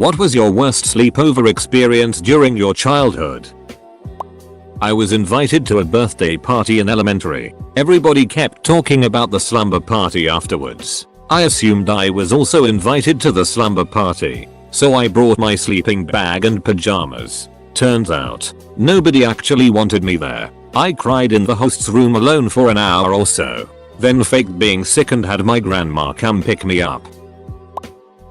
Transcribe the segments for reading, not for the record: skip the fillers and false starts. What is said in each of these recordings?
What was your worst sleepover experience during your childhood? I was invited to a birthday party in elementary. Everybody kept talking about the slumber party afterwards. I assumed I was also invited to the slumber party, so I brought my sleeping bag and pajamas. Turns out, nobody actually wanted me there. I cried in the host's room alone for an hour or so, then faked being sick and had my grandma come pick me up.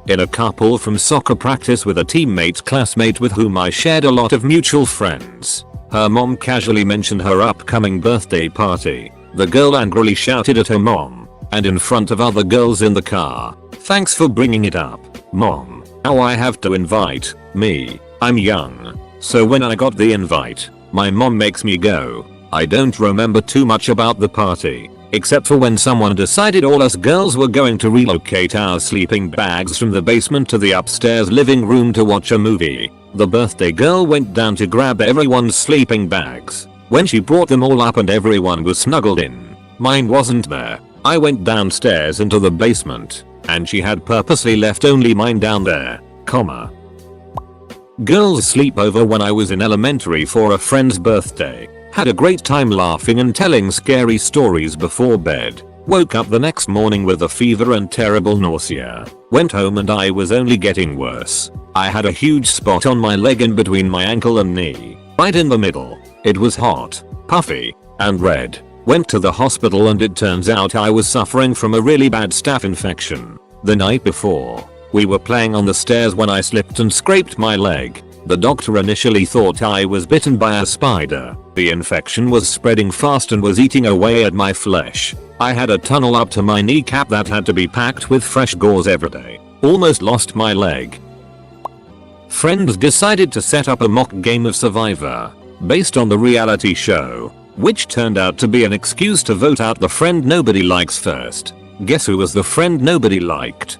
In a couple from soccer practice with a teammate classmate with whom I shared a lot of mutual friends. Her mom casually mentioned her upcoming birthday party. The girl angrily shouted at her mom, and in front of other girls in the car, "Thanks for bringing it up, mom. Now I have to invite me. I'm young." So when I got the invite, my mom makes me go. I don't remember too much about the party, except for when someone decided all us girls were going to relocate our sleeping bags from the basement to the upstairs living room to watch a movie. The birthday girl went down to grab everyone's sleeping bags. When she brought them all up and everyone was snuggled in, mine wasn't there. I went downstairs into the basement, and she had purposely left only mine down there, comma. Girls sleepover when I was in elementary for a friend's birthday. Had a great time laughing and telling scary stories before bed. Woke up the next morning with a fever and terrible nausea. Went home and I was only getting worse. I had a huge spot on my leg in between my ankle and knee, right in the middle. It was hot, puffy, and red. Went to the hospital and it turns out I was suffering from a really bad staph infection. The night before, we were playing on the stairs when I slipped and scraped my leg. The doctor initially thought I was bitten by a spider. The infection was spreading fast and was eating away at my flesh. I had a tunnel up to my kneecap that had to be packed with fresh gauze every day. Almost lost my leg. Friends decided to set up a mock game of Survivor, based on the reality show, which turned out to be an excuse to vote out the friend nobody likes first. Guess who was the friend nobody liked?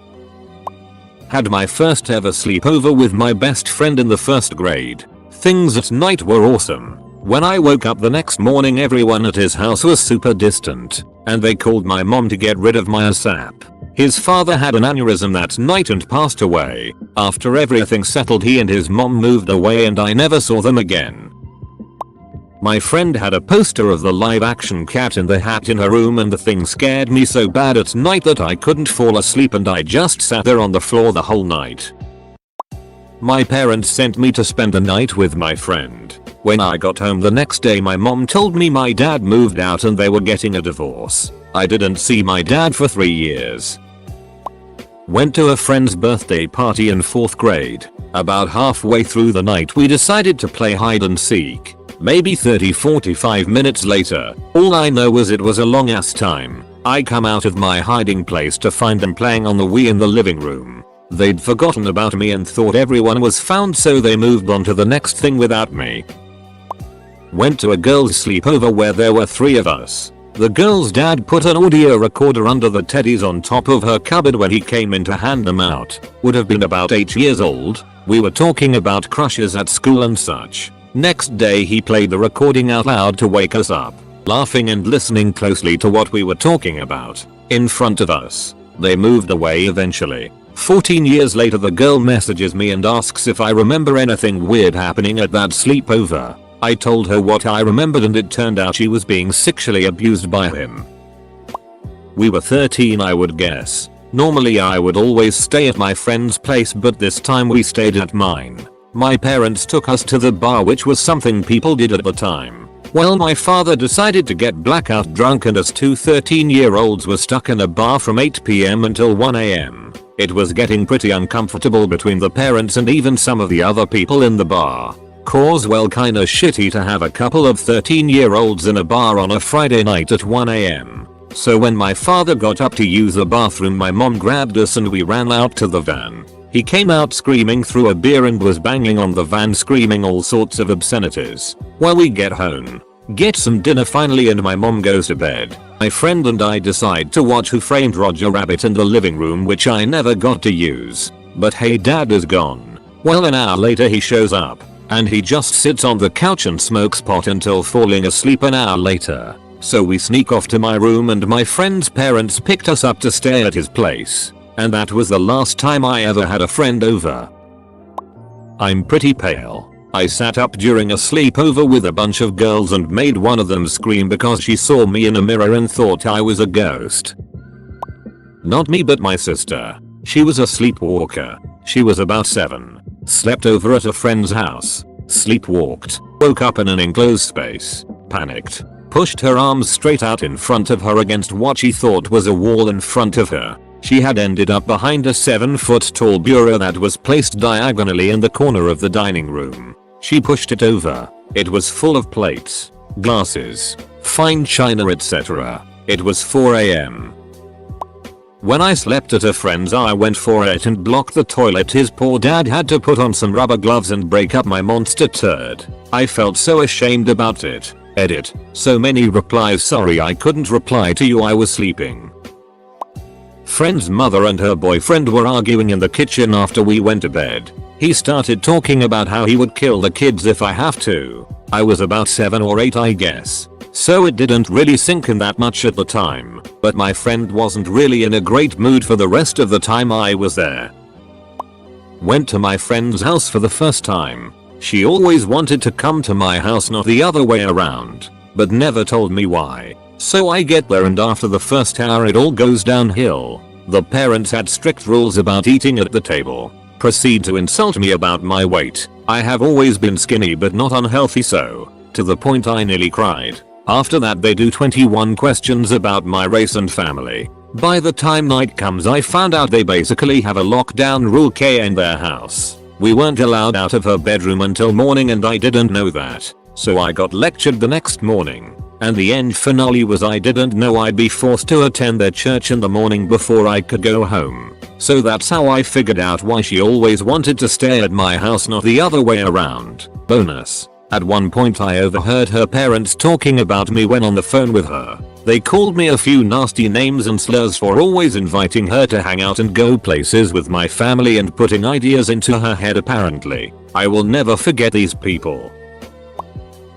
Had my first ever sleepover with my best friend in the first grade. Things at night were awesome. When I woke up the next morning everyone at his house was super distant, and they called my mom to get rid of my ASAP. His father had an aneurysm that night and passed away. After everything settled he and his mom moved away and I never saw them again. My friend had a poster of the live action Cat in the Hat in her room and the thing scared me so bad at night that I couldn't fall asleep and I just sat there on the floor the whole night. My parents sent me to spend the night with my friend. When I got home the next day my mom told me my dad moved out and they were getting a divorce. I didn't see my dad for 3 years. Went to a friend's birthday party in 4th grade. About halfway through the night we decided to play hide and seek. Maybe 30-45 minutes later, all I know is it was a long ass time. I come out of my hiding place to find them playing on the Wii in the living room. They'd forgotten about me and thought everyone was found so they moved on to the next thing without me. Went to a girl's sleepover where there were 3 of us. The girl's dad put an audio recorder under the teddies on top of her cupboard when he came in to hand them out. Would have been about 8 years old. We were talking about crushes at school and such. Next day he played the recording out loud to wake us up, laughing and listening closely to what we were talking about. In front of us. They moved away eventually. 14 years later the girl messages me and asks if I remember anything weird happening at that sleepover. I told her what I remembered and it turned out she was being sexually abused by him. We were 13 I would guess. Normally I would always stay at my friend's place but this time we stayed at mine. My parents took us to the bar which was something people did at the time. Well my father decided to get blackout drunk and us 2 13-year-olds were stuck in a bar from 8 PM until 1 AM. It was getting pretty uncomfortable between the parents and even some of the other people in the bar. Cause well kinda shitty to have a couple of 13-year-olds in a bar on a Friday night at 1 AM. So when my father got up to use the bathroom my mom grabbed us and we ran out to the van. He came out screaming through a beer and was banging on the van screaming all sorts of obscenities. While we get home, get some dinner finally and my mom goes to bed. My friend and I decide to watch Who Framed Roger Rabbit in the living room which I never got to use. But hey dad is gone. Well an hour later he shows up. And he just sits on the couch and smokes pot until falling asleep an hour later. So we sneak off to my room and my friend's parents picked us up to stay at his place. And that was the last time I ever had a friend over. I'm pretty pale. I sat up during a sleepover with a bunch of girls and made one of them scream because she saw me in a mirror and thought I was a ghost. Not me but my sister. She was a sleepwalker. She was about 7. Slept over at a friend's house. Sleepwalked. Woke up in an enclosed space. Panicked. Pushed her arms straight out in front of her against what she thought was a wall in front of her. She had ended up behind a 7-foot tall bureau that was placed diagonally in the corner of the dining room. She pushed it over. It was full of plates, glasses, fine china, etc. It was 4 AM. When I slept at a friend's, I went for it and blocked the toilet. His poor dad had to put on some rubber gloves and break up my monster turd. I felt so ashamed about it. Edit. So many replies. Sorry I couldn't reply to you, I was sleeping. Friend's mother and her boyfriend were arguing in the kitchen after we went to bed. He started talking about how he would kill the kids if I have to. I was about 7 or 8 I guess. So it didn't really sink in that much at the time, but my friend wasn't really in a great mood for the rest of the time I was there. Went to my friend's house for the first time. She always wanted to come to my house, not the other way around, but never told me why. So I get there and after the first hour it all goes downhill. The parents had strict rules about eating at the table. Proceed to insult me about my weight. I have always been skinny but not unhealthy, so to the point I nearly cried. After that they do 21 questions about my race and family. By the time night comes I found out they basically have a lockdown rule in their house. We weren't allowed out of her bedroom until morning and I didn't know that. So I got lectured the next morning. And the end finale was I didn't know I'd be forced to attend their church in the morning before I could go home. So that's how I figured out why she always wanted to stay at my house, not the other way around. Bonus. At one point I overheard her parents talking about me when on the phone with her. They called me a few nasty names and slurs for always inviting her to hang out and go places with my family and putting ideas into her head apparently. I will never forget these people.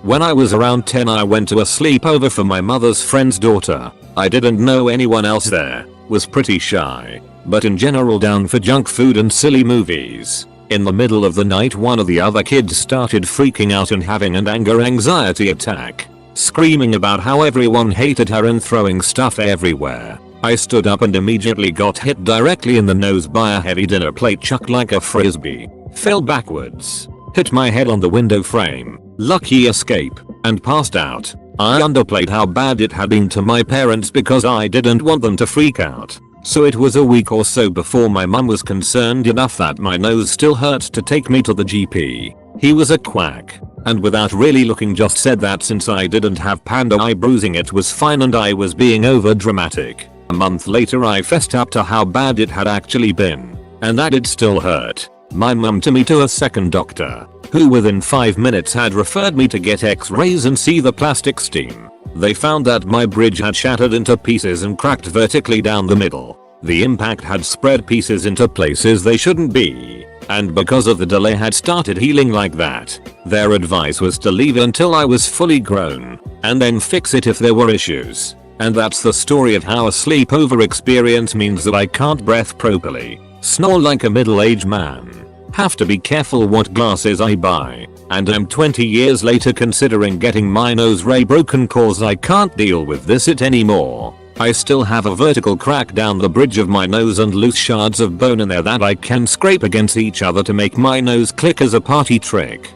When I was around 10 I went to a sleepover for my mother's friend's daughter. I didn't know anyone else there, was pretty shy, but in general down for junk food and silly movies. In the middle of the night one of the other kids started freaking out and having an anxiety attack, screaming about how everyone hated her and throwing stuff everywhere. I stood up and immediately got hit directly in the nose by a heavy dinner plate chucked like a frisbee, fell backwards, hit my head on the window frame, lucky escape, and passed out. I underplayed how bad it had been to my parents because I didn't want them to freak out. So it was a week or so before my mum was concerned enough that my nose still hurt to take me to the GP. He was a quack, and without really looking just said that since I didn't have panda eye bruising it was fine and I was being over dramatic. A month later I fessed up to how bad it had actually been, and that it still hurt. My mum took me to a second doctor, who within 5 minutes had referred me to get x-rays and see the plastic steam. They found that my bridge had shattered into pieces and cracked vertically down the middle. The impact had spread pieces into places they shouldn't be, and because of the delay had started healing like that. Their advice was to leave until I was fully grown, and then fix it if there were issues. And that's the story of how a sleepover experience means that I can't breathe properly, snore like a middle-aged man, have to be careful what glasses I buy, and I'm 20 years later considering getting my nose broken cause I can't deal with this it anymore. I still have a vertical crack down the bridge of my nose and loose shards of bone in there that I can scrape against each other to make my nose click as a party trick.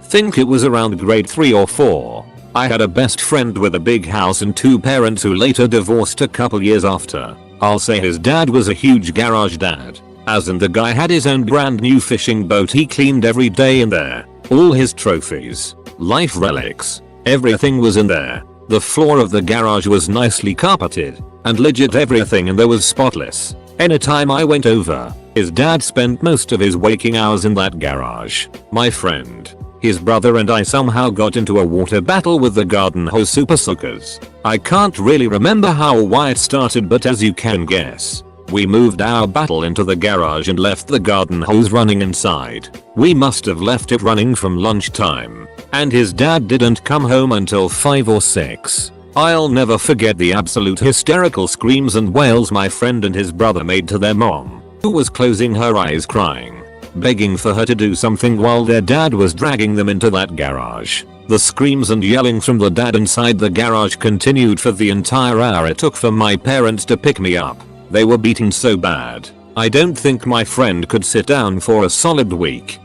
Think it was around grade 3 or 4. I had a best friend with a big house and 2 parents who later divorced a couple years after. I'll say his dad was a huge garage dad. As in the guy had his own brand new fishing boat he cleaned every day in there. All his trophies, life relics, everything was in there. The floor of the garage was nicely carpeted, and legit everything in there was spotless. Anytime I went over, his dad spent most of his waking hours in that garage. My friend, his brother and I somehow got into a water battle with the garden hose super suckers. I can't really remember how or why it started, but as you can guess, we moved our battle into the garage and left the garden hose running inside. We must have left it running from lunchtime, and his dad didn't come home until 5 or 6. I'll never forget the absolute hysterical screams and wails my friend and his brother made to their mom, who was closing her eyes crying. begging for her to do something while their dad was dragging them into that garage. The screams and yelling from the dad inside the garage continued for the entire hour it took for my parents to pick me up. They were beaten so bad, I don't think my friend could sit down for a solid week.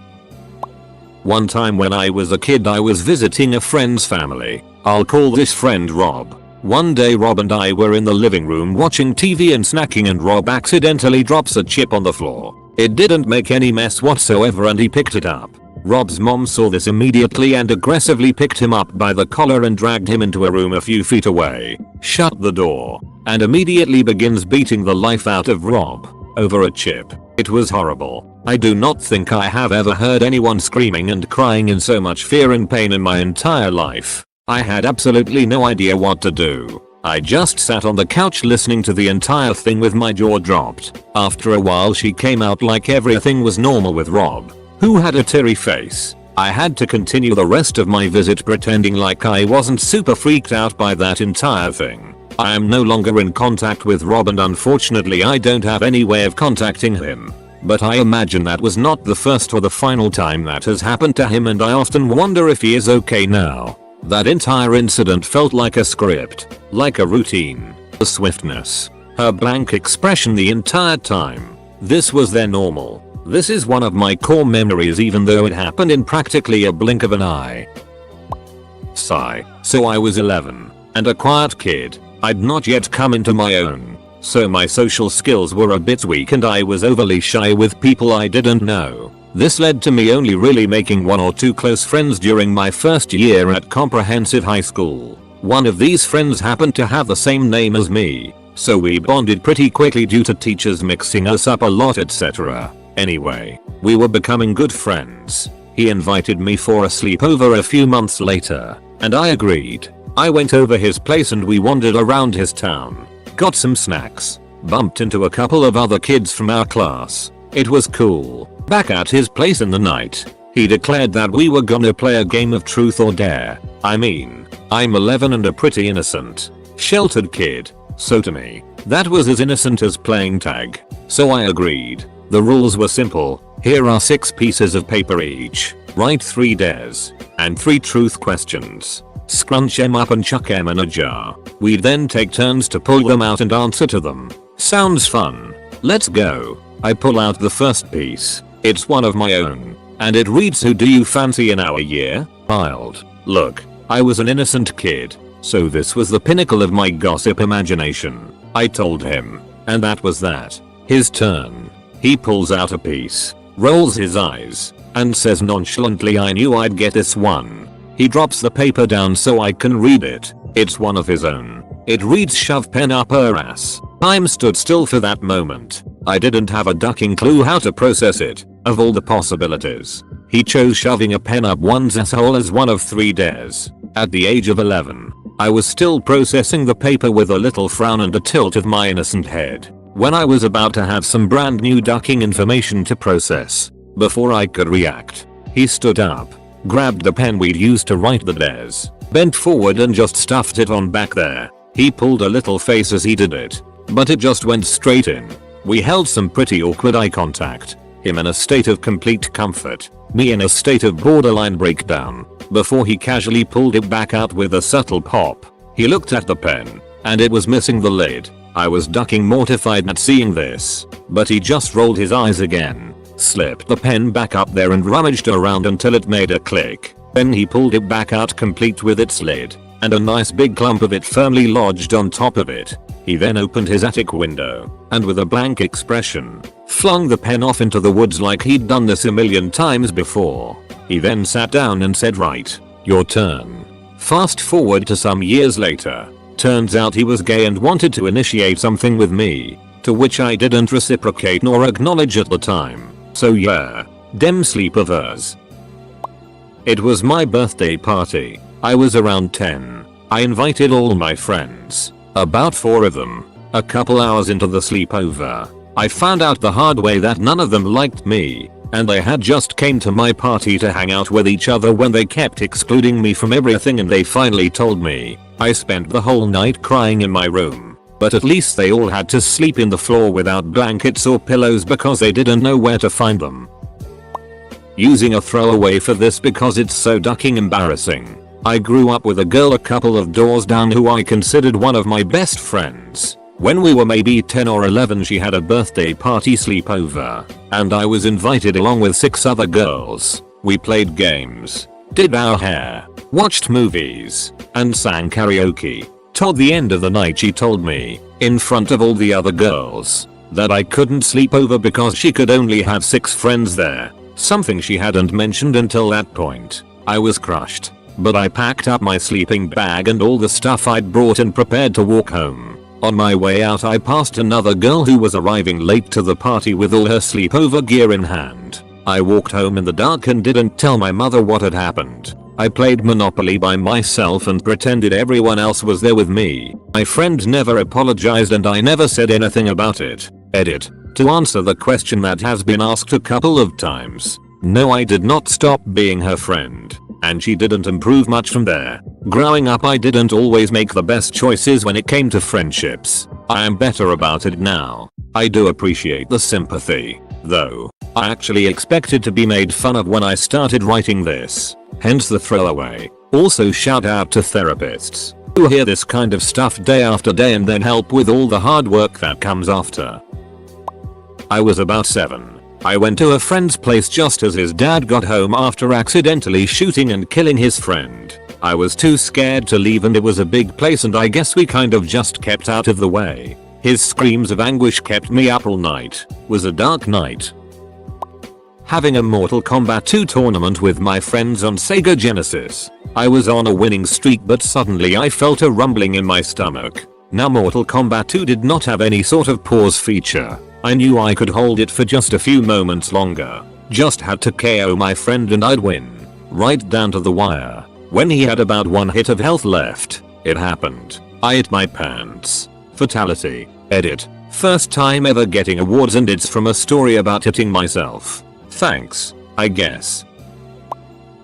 One time when I was a kid I was visiting a friend's family. I'll call this friend Rob. One day Rob and I were in the living room watching TV and snacking and Rob accidentally drops a chip on the floor. It didn't make any mess whatsoever and he picked it up. Rob's mom saw this immediately and aggressively picked him up by the collar and dragged him into a room a few feet away, shut the door, and immediately begins beating the life out of Rob over a chip. It was horrible. I do not think I have ever heard anyone screaming and crying in so much fear and pain in my entire life. I had absolutely no idea what to do. I just sat on the couch listening to the entire thing with my jaw dropped. After a while she came out like everything was normal with Rob, who had a teary face. I had to continue the rest of my visit pretending like I wasn't super freaked out by that entire thing. I am no longer in contact with Rob and unfortunately I don't have any way of contacting him. But I imagine that was not the first or the final time that has happened to him and I often wonder if he is okay now. That entire incident felt like a script, like a routine. The swiftness, her blank expression the entire time. This was their normal. This is one of my core memories even though it happened in practically a blink of an eye. Sigh. So I was 11 and a quiet kid. I'd not yet come into my own. So my social skills were a bit weak and I was overly shy with people I didn't know. This led to me only really making 1 or 2 close friends during my first year at comprehensive high school. One of these friends happened to have the same name as me, so we bonded pretty quickly due to teachers mixing us up a lot etc. Anyway, we were becoming good friends. He invited me for a sleepover a few months later, and I agreed. I went over his place and we wandered around his town, got some snacks, bumped into a couple of other kids from our class. It was cool. Back at his place in the night, he declared that we were gonna play a game of truth or dare. I mean, I'm 11 and a pretty innocent, sheltered kid, so to me, that was as innocent as playing tag. So I agreed. The rules were simple. Here are 6 pieces of paper each. Write 3 dares and 3 truth questions. Scrunch them up and chuck them in a jar. We'd then take turns to pull them out and answer to them. Sounds fun. Let's go. I pull out the first piece. It's one of my own, and it reads, who do you fancy in our year? Child. Look, I was an innocent kid, so this was the pinnacle of my gossip imagination. I told him, and that was that. His turn. He pulls out a piece, rolls his eyes, and says nonchalantly, I knew I'd get this one. He drops the paper down so I can read it. It's one of his own. It reads, shove pen up her ass. Time stood still for that moment. I didn't have a ducking clue how to process it. Of all the possibilities, he chose shoving a pen up one's asshole as one of 3 dares. At the age of 11, I was still processing the paper with a little frown and a tilt of my innocent head. When I was about to have some brand new ducking information to process, before I could react, he stood up, grabbed the pen we'd used to write the dares, bent forward and just stuffed it on back there. He pulled a little face as he did it, but it just went straight in. We held some pretty awkward eye contact. Him in a state of complete comfort, me in a state of borderline breakdown, before he casually pulled it back out with a subtle pop. He looked at the pen, and it was missing the lid. I was ducking mortified at seeing this, but he just rolled his eyes again, slipped the pen back up there and rummaged around until it made a click. Then he pulled it back out complete with its lid, and a nice big clump of it firmly lodged on top of it. He then opened his attic window, and with a blank expression, flung the pen off into the woods like he'd done this a million times before. He then sat down and said, right, your turn. Fast forward to some years later. Turns out he was gay and wanted to initiate something with me, to which I didn't reciprocate nor acknowledge at the time. So yeah, dem sleepovers. It was my birthday party. I was around 10. I invited all my friends, about 4 of them. A couple hours into the sleepover, I found out the hard way that none of them liked me, and they had just came to my party to hang out with each other when they kept excluding me from everything, and they finally told me. I spent the whole night crying in my room, but at least they all had to sleep in the floor without blankets or pillows because they didn't know where to find them. using a throwaway for this because it's so ducking embarrassing. I grew up with a girl a couple of doors down who I considered one of my best friends. When we were maybe 10 or 11 she had a birthday party sleepover, and I was invited along with 6 other girls. We played games, did our hair, watched movies, and sang karaoke. Toward the end of the night she told me, in front of all the other girls, that I couldn't sleep over because she could only have 6 friends there, something she hadn't mentioned until that point. I was crushed, but I packed up my sleeping bag and all the stuff I'd brought and prepared to walk home. On my way out I passed another girl who was arriving late to the party with all her sleepover gear in hand. I walked home in the dark and didn't tell my mother what had happened. I played Monopoly by myself and pretended everyone else was there with me. My friend never apologized and I never said anything about it. Edit. To answer the question that has been asked a couple of times. No, I did not stop being her friend. And she didn't improve much from there. Growing up I didn't always make the best choices when it came to friendships. I am better about it now. I do appreciate the sympathy, though. I actually expected to be made fun of when I started writing this. Hence the throwaway. Also shout out to therapists who hear this kind of stuff day after day and then help with all the hard work that comes after. I was about 7. I went to a friend's place just as his dad got home after accidentally shooting and killing his friend. I was too scared to leave and it was a big place and I guess we kind of just kept out of the way. His screams of anguish kept me up all night. Was a dark night. Having a Mortal Kombat 2 tournament with my friends on Sega Genesis. I was on a winning streak but suddenly I felt a rumbling in my stomach. Now Mortal Kombat 2 did not have any sort of pause feature. I knew I could hold it for just a few moments longer. Just had to KO my friend and I'd win. Right down to the wire. When he had about 1 hit of health left, it happened. I hit my pants. Fatality. Edit. First time ever getting awards and it's from a story about hitting myself. Thanks, I guess.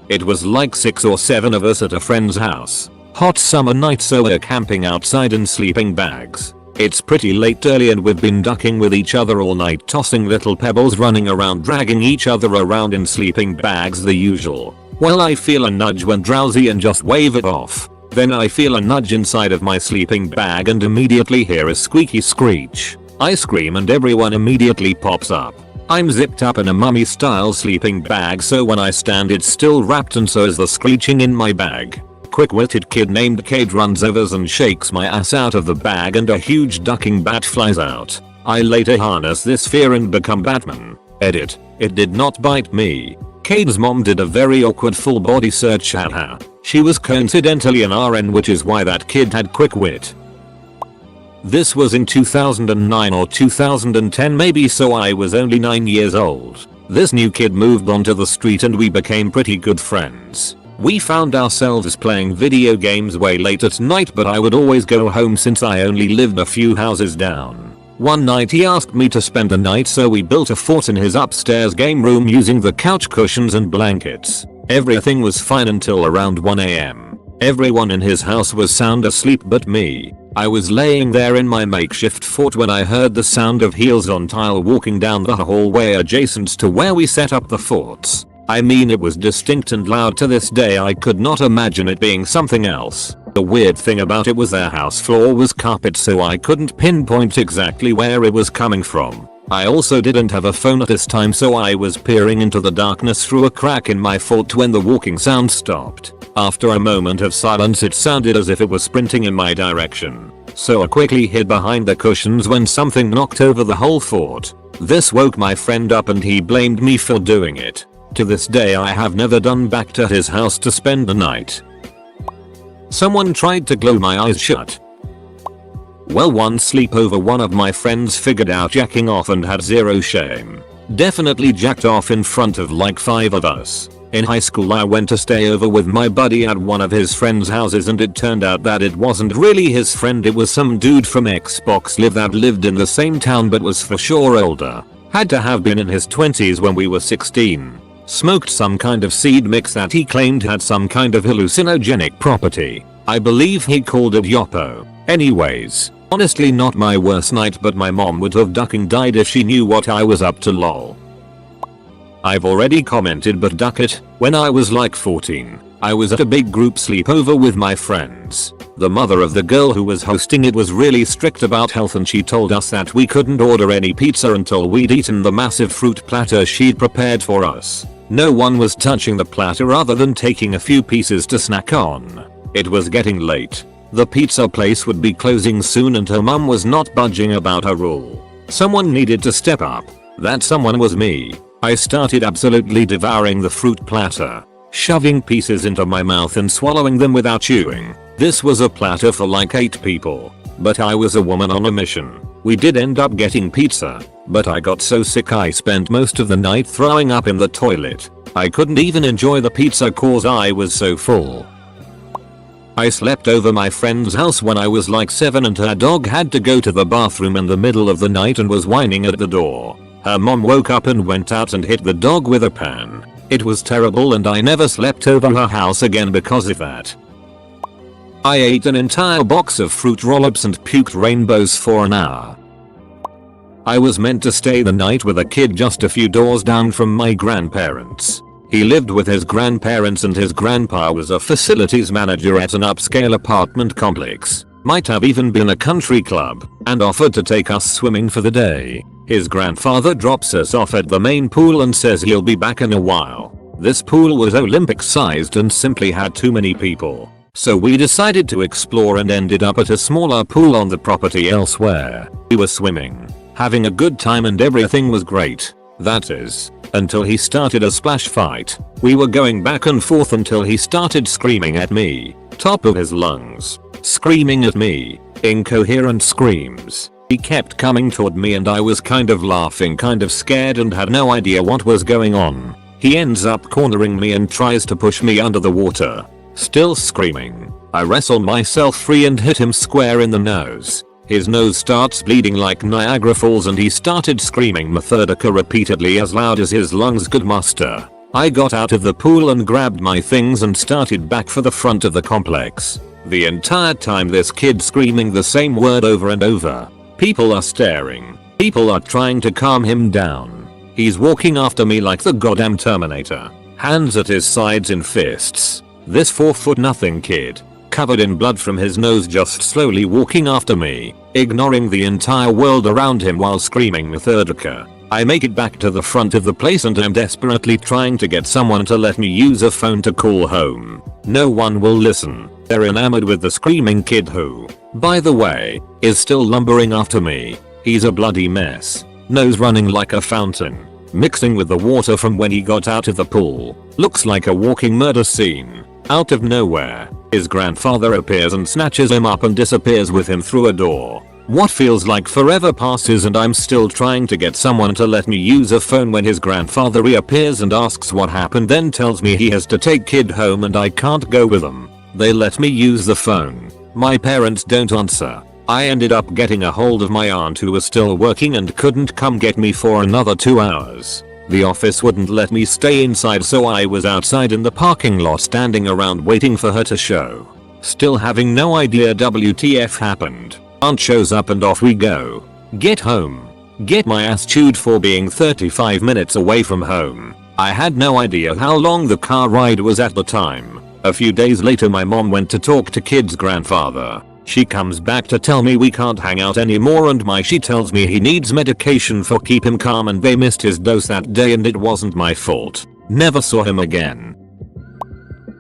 It was like 6 or 7 of us at a friend's house. Hot summer night so we're camping outside in sleeping bags. It's pretty late early and we've been ducking with each other all night, tossing little pebbles, running around, dragging each other around in sleeping bags, the usual. Well, I feel a nudge when drowsy and just wave it off. Then I feel a nudge inside of my sleeping bag and immediately hear a squeaky screech. I scream and everyone immediately pops up. I'm zipped up in a mummy style sleeping bag so when I stand it's still wrapped and so is the screeching in my bag. Quick-witted kid named Cade runs over and shakes my ass out of the bag and a huge ducking bat flies out. I later harness this fear and become Batman. Edit. It did not bite me. Cade's mom did a very awkward full body search at her. She was coincidentally an RN, which is why that kid had quick wit. This was in 2009 or 2010 maybe, so I was only 9 years old. This new kid moved onto the street and we became pretty good friends. We found ourselves playing video games way late at night, but I would always go home since I only lived a few houses down. One night he asked me to spend the night, so we built a fort in his upstairs game room using the couch cushions and blankets. Everything was fine until around 1 AM. Everyone in his house was sound asleep but me. I was laying there in my makeshift fort when I heard the sound of heels on tile walking down the hallway adjacent to where we set up the forts. I mean, it was distinct and loud. To this day I could not imagine it being something else. The weird thing about it was their house floor was carpet, so I couldn't pinpoint exactly where it was coming from. I also didn't have a phone at this time, so I was peering into the darkness through a crack in my fort when the walking sound stopped. After a moment of silence it sounded as if it was sprinting in my direction. So I quickly hid behind the cushions when something knocked over the whole fort. This woke my friend up and he blamed me for doing it. To this day I have never done back to his house to spend the night. Someone tried to glue my eyes shut. Well, one sleepover one of my friends figured out jacking off and had zero shame. Definitely jacked off in front of like 5 of us. In high school I went to stay over with my buddy at one of his friend's houses and it turned out that it wasn't really his friend, it was some dude from Xbox Live that lived in the same town but was for sure older. Had to have been in his 20s when we were 16. Smoked some kind of seed mix that he claimed had some kind of hallucinogenic property. I believe he called it Yopo. Anyways, honestly not my worst night, but my mom would have ducking died if she knew what I was up to, lol. I've already commented, but duck it. When I was like 14, I was at a big group sleepover with my friends. The mother of the girl who was hosting it was really strict about health, and she told us that we couldn't order any pizza until we'd eaten the massive fruit platter she'd prepared for us. No one was touching the platter other than taking a few pieces to snack on. It was getting late. The pizza place would be closing soon and her mum was not budging about her rule. Someone needed to step up. That someone was me. I started absolutely devouring the fruit platter, shoving pieces into my mouth and swallowing them without chewing. This was a platter for like 8 people. But I was a woman on a mission. We did end up getting pizza, but I got so sick I spent most of the night throwing up in the toilet. I couldn't even enjoy the pizza cause I was so full. I slept over my friend's house when I was like 7 and her dog had to go to the bathroom in the middle of the night and was whining at the door. Her mom woke up and went out and hit the dog with a pan. It was terrible and I never slept over her house again because of that. I ate an entire box of fruit roll-ups and puked rainbows for an hour. I was meant to stay the night with a kid just a few doors down from my grandparents. He lived with his grandparents and his grandpa was a facilities manager at an upscale apartment complex, might have even been a country club, and offered to take us swimming for the day. His grandfather drops us off at the main pool and says he'll be back in a while. This pool was Olympic sized and simply had too many people. So we decided to explore and ended up at a smaller pool on the property elsewhere. We were swimming, having a good time and everything was great. That is, until he started a splash fight. We were going back and forth until he started screaming at me, top of his lungs, screaming at me, incoherent screams. He kept coming toward me and I was kind of laughing, kind of scared and had no idea what was going on. He ends up cornering me and tries to push me under the water. Still screaming, I wrestle myself free and hit him square in the nose. His nose starts bleeding like Niagara Falls and he started screaming Methodica repeatedly as loud as his lungs could muster. I got out of the pool and grabbed my things and started back for the front of the complex. The entire time this kid screaming the same word over and over. People are staring. People are trying to calm him down. He's walking after me like the goddamn Terminator. Hands at his sides in fists. This 4'0" kid, covered in blood from his nose, just slowly walking after me, ignoring the entire world around him while screaming Methodica. I make it back to the front of the place and am desperately trying to get someone to let me use a phone to call home. No one will listen. They're enamored with the screaming kid who, by the way, is still lumbering after me. He's a bloody mess. Nose running like a fountain, mixing with the water from when he got out of the pool. Looks like a walking murder scene. Out of nowhere, his grandfather appears and snatches him up and disappears with him through a door. What feels like forever passes and I'm still trying to get someone to let me use a phone when his grandfather reappears and asks what happened, then tells me he has to take kid home and I can't go with him. They let me use the phone. My parents don't answer. I ended up getting a hold of my aunt who was still working and couldn't come get me for another 2 hours. The office wouldn't let me stay inside, so I was outside in the parking lot standing around waiting for her to show. Still having no idea WTF happened. Aunt shows up and off we go. Get home. Get my ass chewed for being 35 minutes away from home. I had no idea how long the car ride was at the time. A few days later my mom went to talk to kid's grandfather. She comes back to tell me we can't hang out anymore and she tells me he needs medication for keep him calm and they missed his dose that day and it wasn't my fault. Never saw him again.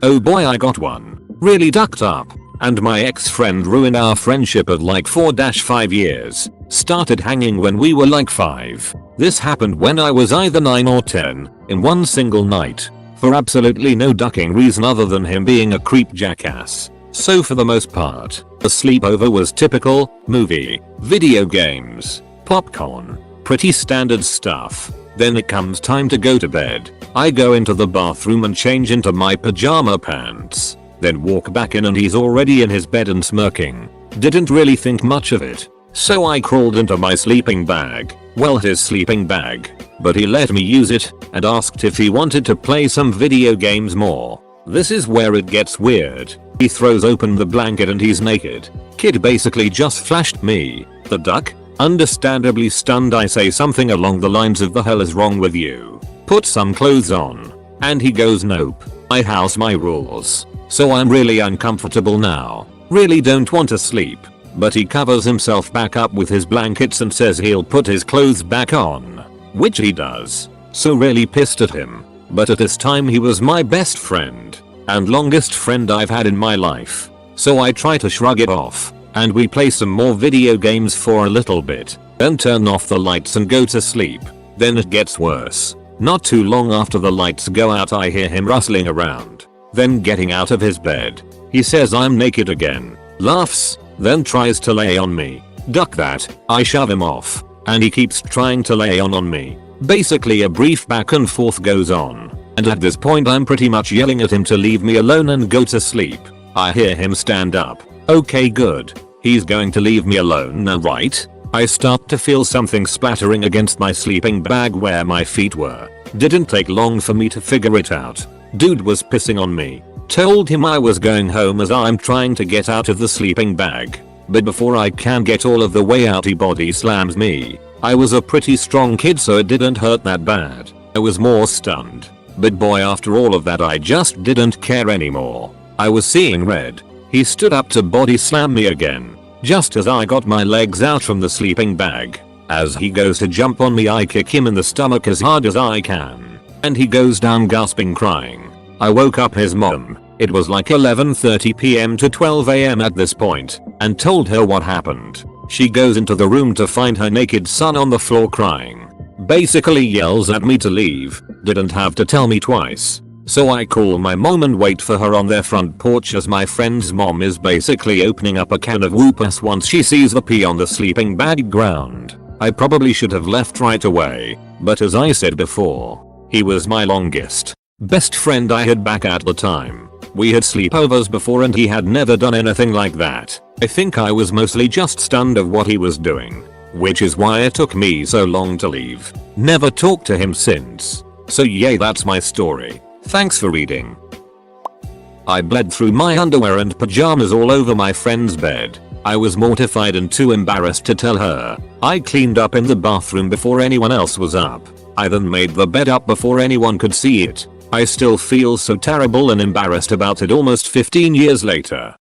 Oh boy, I got one. Really ducked up. And my ex-friend ruined our friendship of like 4-5 years. Started hanging when we were like 5. This happened when I was either 9 or 10, in one single night. For absolutely no ducking reason other than him being a creep jackass. So for the most part, the sleepover was typical, movie, video games, popcorn, pretty standard stuff. Then it comes time to go to bed. I go into the bathroom and change into my pajama pants. Then walk back in and he's already in his bed and smirking. Didn't really think much of it. So I crawled into my sleeping bag. Well, his sleeping bag. But he let me use it and asked if he wanted to play some video games more. This is where it gets weird. He throws open the blanket and he's naked. Kid basically just flashed me. The duck? Understandably stunned, I say something along the lines of "the hell is wrong with you?" put some clothes on. And he goes, nope, my house, my rules. So I'm really uncomfortable now. Really don't want to sleep. But he covers himself back up with his blankets and says he'll put his clothes back on. Which he does. So really pissed at him. But at this time he was my best friend. And longest friend I've had in my life. So I try to shrug it off. And we play some more video games for a little bit. Then turn off the lights and go to sleep. Then it gets worse. Not too long after the lights go out I hear him rustling around. Then getting out of his bed. He says I'm naked again. Laughs. Then tries to lay on me. Duck that. I shove him off. And he keeps trying to lay on me. Basically a brief back and forth goes on. And at this point I'm pretty much yelling at him to leave me alone and go to sleep. I hear him stand up. Okay, good. He's going to leave me alone now, right? I start to feel something splattering against my sleeping bag where my feet were. Didn't take long for me to figure it out. Dude was pissing on me. Told him I was going home as I'm trying to get out of the sleeping bag. But before I can get all of the way out he body slams me. I was a pretty strong kid so it didn't hurt that bad. I was more stunned. But boy, after all of that I just didn't care anymore. I was seeing red. He stood up to body slam me again. Just as I got my legs out from the sleeping bag. As he goes to jump on me I kick him in the stomach as hard as I can. And he goes down gasping, crying. I woke up his mom. It was like 11:30 PM to 12 AM at this point, and told her what happened. She goes into the room to find her naked son on the floor crying. Basically yells at me to leave. Didn't have to tell me twice. So I call my mom and wait for her on their front porch as my friend's mom is basically opening up a can of whoopers once she sees the pee on the sleeping bag ground. I probably should have left right away, but as I said before, he was my longest best friend I had back at the time. We had sleepovers before and he had never done anything like that. I think I was mostly just stunned of what he was doing. Which is why it took me so long to leave. Never talked to him since. So yay, that's my story. Thanks for reading. I bled through my underwear and pajamas all over my friend's bed. I was mortified and too embarrassed to tell her. I cleaned up in the bathroom before anyone else was up. I then made the bed up before anyone could see it. I still feel so terrible and embarrassed about it almost 15 years later.